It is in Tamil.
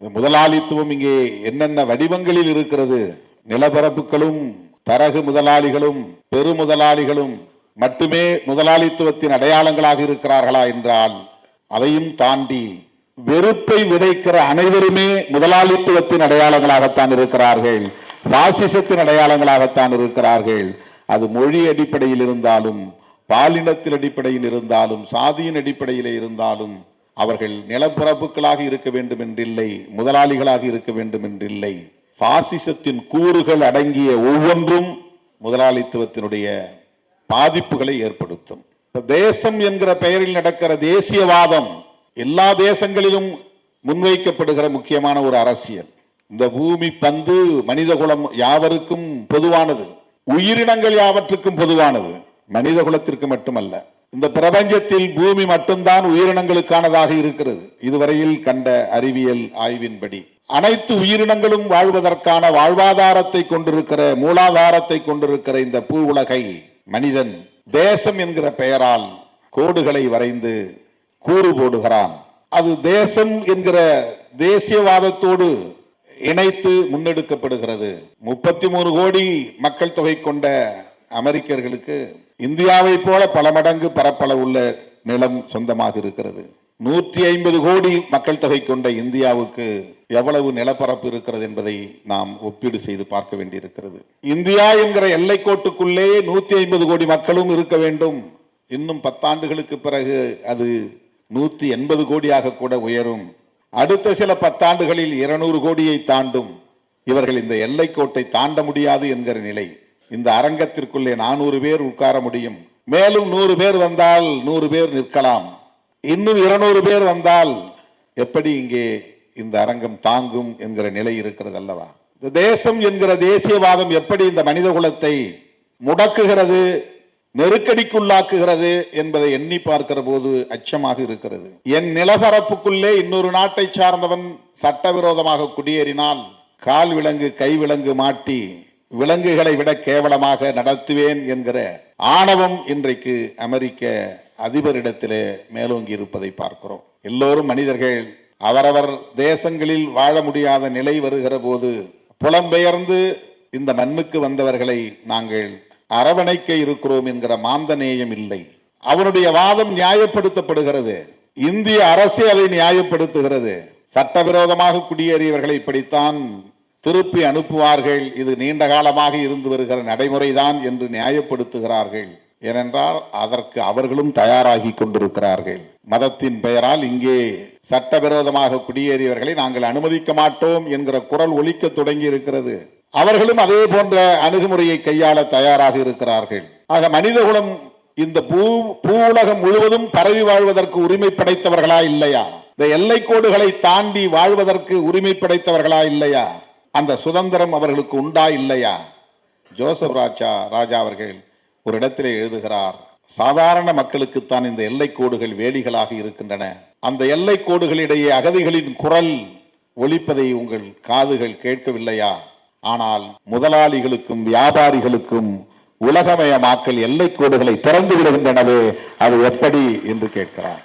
முதலாளித்துவம் இங்கே என்னென்ன வடிவங்களில் இருக்கிறது? நிலப்பரப்புகளும் தரகு முதலாளிகளும் பெருமுதலாளிகளும் மட்டுமே முதலாளித்துவத்தின் அடையாளங்களாக இருக்கிறார்களா என்றால் அதையும் தாண்டி வெறுப்பை விதைக்கிற அனைவருமே முதலாளித்துவத்தின் அடையாளங்களாகத்தான் இருக்கிறார்கள், பாசிசத்தின் அடையாளங்களாகத்தான் இருக்கிறார்கள். அது மொழி அடிப்படையில் இருந்தாலும், பாலினத்தின் அடிப்படையில் இருந்தாலும், சாதியின் அடிப்படையில் இருந்தாலும் அவர்கள் நிலப்பரப்புகளாக இருக்க வேண்டும் என்றில்லை, முதலாளிகளாக இருக்க வேண்டும் என்றில்லை. பாசிசத்தின் கூறுகள் அடங்கிய ஒவ்வொன்றும் முதலாளித்துவத்தினுடைய பாதிப்புகளை ஏற்படுத்தும். தேசம் என்கிற பெயரில் நடக்கிற தேசியவாதம் எல்லா தேசங்களிலும் முன்வைக்கப்படுகிற முக்கியமான ஒரு அரசியல். இந்த பூமி பந்து மனிதகுலம் யாவருக்கும் பொதுவானது, உயிரினங்கள் யாவற்றுக்கும் பொதுவானது, மனித குலத்திற்கு மட்டுமல்ல. இந்த பிரபஞ்சத்தில் பூமி மட்டும்தான் உயிரினங்களுக்கானதாக இருக்கிறது. இதுவரையில் கண்ட அறிவியல் ஆய்வின்படி அனைத்து உயிரினங்களும் வாழ்வதற்கான வாழ்வாதாரத்தை கொண்டிருக்கிற, மூலாதாரத்தை கொண்டிருக்கிற இந்த பூ உலகை மனிதன் தேசம் என்கிற பெயரால் கோடுகளை வரைந்து கூறு போடுகிறான். அது தேசம் என்கிற தேசியவாதத்தோடு இணைத்து முன்னெடுக்கப்படுகிறது. 33 கோடி மக்கள் தொகை கொண்ட அமெரிக்கர்களுக்கு இந்தியாவை போல பல மடங்கு பரப்பளவு உள்ள நிலம் சொந்தமாக இருக்கிறது. 150 கோடி மக்கள் தொகை கொண்ட இந்தியாவுக்கு எவ்வளவு நிலப்பரப்பு இருக்கிறது என்பதை நாம் ஒப்பீடு செய்து பார்க்க வேண்டியிருக்கிறது. இந்தியா என்கிற எல்லைக்கோட்டுக்குள்ளே 150 கோடி மக்களும் இருக்க வேண்டும். இன்னும் 10 ஆண்டுகளுக்கு பிறகு அது 180 கோடியாக கூட உயரும். அடுத்த சில 10 ஆண்டுகளில் 200 கோடியை தாண்டும். இவர்கள் இந்த எல்லைக்கோட்டை தாண்ட முடியாது என்கிற நிலை. இந்த அரங்கத்திற்குள்ளே 400 பேர் உட்கார முடியும். மேலும் 100 பேர் வந்தால் 100 பேர் நிற்கலாம். இன்னும் 200 பேர் வந்தால் எப்படி இங்கே இந்த அரங்கம் தாங்கும் என்கிற நிலை இருக்கிறது அல்லவா? இந்த தேசம் என்கிற தேசியவாதம் எப்படி இந்த மனித குலத்தை முடக்குகிறது, நெருக்கடிக்குள்ளாக்குகிறது என்பதை எண்ணி பார்க்கிற போது அச்சமாக இருக்கிறது. என் நிலப்பரப்புக்குள்ளே இன்னொரு நாட்டை சார்ந்தவன் சட்டவிரோதமாக குடியேறினால் கால் விலங்கு கை விலங்கு மாட்டி விலங்குகளை விட கேவலமாக நடத்துவேன் என்கிற ஆணவம் இன்றைக்கு அமெரிக்க அதிபரிடத்திலே மேலோங்கி இருப்பதை பார்க்கிறோம். எல்லோரும் மனிதர்கள். அவரவர் தேசங்களில் வாழ முடியாத நிலை வருகிற போது புலம்பெயர்ந்து இந்த மண்ணுக்கு வந்தவர்களை நாங்கள் அரவணைக்க இருக்கிறோம் என்கிற மாந்தநேயம் இல்லை. அவனுடைய வாதம் நியாயப்படுத்தப்படுகிறது. இந்திய அரசு அதை நியாயப்படுத்துகிறது. சட்டவிரோதமாக குடியேறியவர்களை இப்படித்தான் திருப்பி அனுப்புவார்கள், இது நீண்ட காலமாக இருந்து வருகிற நடைமுறைதான் என்று நியாயப்படுத்துகிறார்கள். ஏனென்றால் அதற்கு அவர்களும் தயாராகி கொண்டிருக்கிறார்கள். மதத்தின் பெயரால் இங்கே சட்டவிரோதமாக குடியேறியவர்களை நாங்கள் அனுமதிக்க மாட்டோம் என்கிற குரல் ஒலிக்க தொடங்கி இருக்கிறது. அவர்களும் அதே போன்ற அணுகுமுறையை கையாள தயாராக இருக்கிறார்கள். ஆக மனிதகுலம் இந்த பூ உலகம் முழுவதும் பரவி வாழ்வதற்கு உரிமை படைத்தவர்களா இல்லையா? இந்த எல்லைக்கோடுகளை தாண்டி வாழ்வதற்கு உரிமை படைத்தவர்களா இல்லையா? அந்த சுதந்திரம் அவர்களுக்கு உண்டா இல்லையா? ஜோசப் ராஜா அவர்கள் ஒரு இடத்திலே எழுதுகிறார், சாதாரண மக்களுக்குத்தான் இந்த எல்லைக்கோடுகள் வேலிகளாக இருக்கின்றன. அந்த எல்லைக்கோடுகளிடையே அகதிகளின் குரல் ஒலிப்பதை உங்கள் காதுகள் கேட்கவில்லையா? ஆனால் முதலாளிகளுக்கும் வியாபாரிகளுக்கும் உலகமயமாக்கல் எல்லைக்கோடுகளை திறந்து விடுகின்றனவே, அது எப்படி என்று கேட்கிறார்.